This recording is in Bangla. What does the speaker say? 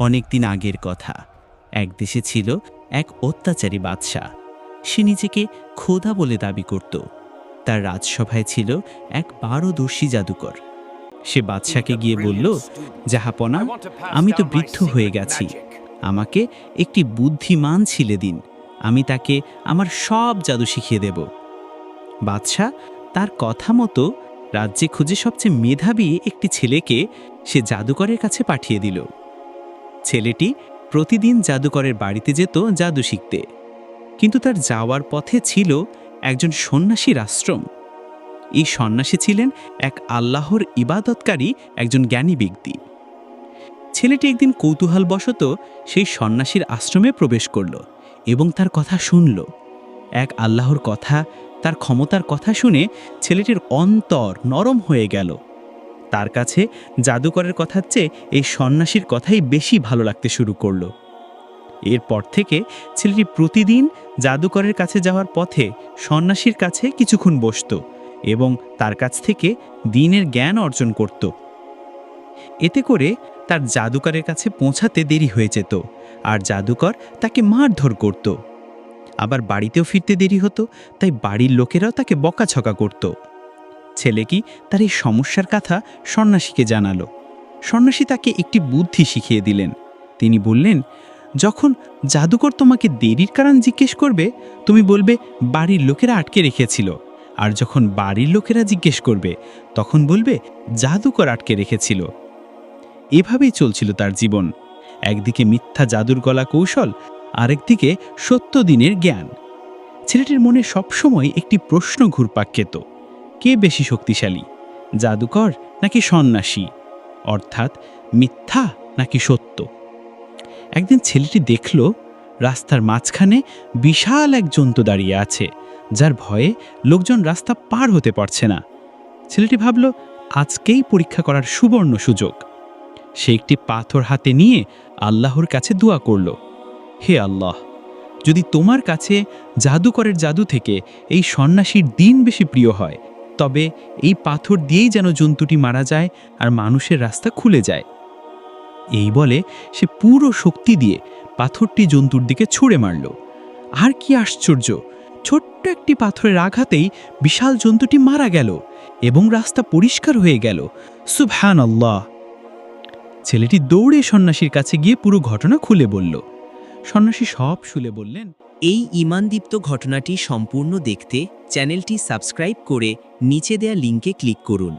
অনেক দিন আগের কথা। এক দেশে ছিল এক অত্যাচারী বাদশাহ। সে নিজেকে খোদা বলে দাবি করত। তার রাজসভায় ছিল এক পারদর্শী জাদুকর। সে বাদশাকে গিয়ে বলল, জাহাপনা, আমি তো বৃদ্ধ হয়ে গেছি, আমাকে একটি বুদ্ধিমান ছেলে দিন, আমি তাকে আমার সব জাদু শিখিয়ে দেব। বাদশাহ তার কথা মতো রাজ্যে খুঁজে সবচেয়ে মেধাবী একটি ছেলেকে সে জাদুকরের কাছে পাঠিয়ে দিল। ছেলেটি প্রতিদিন জাদুকরের বাড়িতে যেত জাদু শিখতে, কিন্তু তার যাওয়ার পথে ছিল একজন সন্ন্যাসীর আশ্রম। এই সন্ন্যাসী ছিলেন এক আল্লাহর ইবাদতকারী একজন জ্ঞানী ব্যক্তি। ছেলেটি একদিন কৌতূহলবশত সেই সন্ন্যাসীর আশ্রমে প্রবেশ করল এবং তার কথা শুনল। এক আল্লাহর কথা, তার ক্ষমতার কথা শুনে ছেলেটির অন্তর নরম হয়ে গেল। তার কাছে জাদুকরের কথার চেয়ে এই সন্ন্যাসীর কথাই বেশি ভালো লাগতে শুরু করল। এরপর থেকে ছেলেটি প্রতিদিন জাদুকরের কাছে যাওয়ার পথে সন্ন্যাসীর কাছে কিছুক্ষণ বসত এবং তার কাছ থেকে দ্বীনের জ্ঞান অর্জন করত। এতে করে তার জাদুকরের কাছে পৌঁছাতে দেরি হয়ে যেত, আর জাদুকর তাকে মারধর করত। আবার বাড়িতেও ফিরতে দেরি হতো, তাই বাড়ির লোকেরাও তাকে বকাঝকা করত। ছেলে কি তার এই সমস্যার কথা সন্ন্যাসীকে জানালো। সন্ন্যাসী তাকে একটি বুদ্ধি শিখিয়ে দিলেন। তিনি বললেন, যখন জাদুকর তোমাকে দেরির কারণ জিজ্ঞেস করবে, তুমি বলবে বাড়ির লোকেরা আটকে রেখেছিল, আর যখন বাড়ির লোকেরা জিজ্ঞেস করবে, তখন বলবে জাদুকর আটকে রেখেছিল। এভাবেই চলছিল তার জীবন। একদিকে মিথ্যা জাদুর গলা কৌশল, আরেকদিকে সত্য দিনের জ্ঞান। ছেলেটির মনে সবসময় একটি প্রশ্ন ঘুরপাক খেত, কে বেশি শক্তিশালী, জাদুকর নাকি সন্ন্যাসী, অর্থাৎ মিথ্যা নাকি সত্য। একদিন ছেলেটি দেখল রাস্তার মাঝখানে বিশাল এক জন্তু দাঁড়িয়ে আছে, যার ভয়ে লোকজন রাস্তা পার হতে পারছে না। ছেলেটি ভাবল, আজকেই পরীক্ষা করার সুবর্ণ সুযোগ। সে একটি পাথর হাতে নিয়ে আল্লাহর কাছে দোয়া করল, হে আল্লাহ, যদি তোমার কাছে জাদুকরের জাদু থেকে এই সন্ন্যাসীর দিন বেশি প্রিয় হয়, তবে এই পাথর দিয়েই যেন জন্তুটি মারা যায় আর মানুষের রাস্তা খুলে যায়। এই বলে সে পুরো শক্তি দিয়ে পাথরটি জন্তুর দিকে ছুঁড়ে মারল। আর কি আশ্চর্য, ছোট্ট একটি পাথরের আঘাতেই বিশাল জন্তুটি মারা গেল এবং রাস্তা পরিষ্কার হয়ে গেল। সুবহানাল্লাহ! ছেলেটি দৌড়ে সন্ন্যাসীর কাছে গিয়ে পুরো ঘটনা খুলে বলল। সন্ন্যাসী সব শুনে বললেন, এই ঈমানদীপ্ত ঘটনাটি সম্পূর্ণ দেখতে চ্যানেলটি সাবস্ক্রাইব করে নিচে দেয়া লিঙ্কে ক্লিক করুন।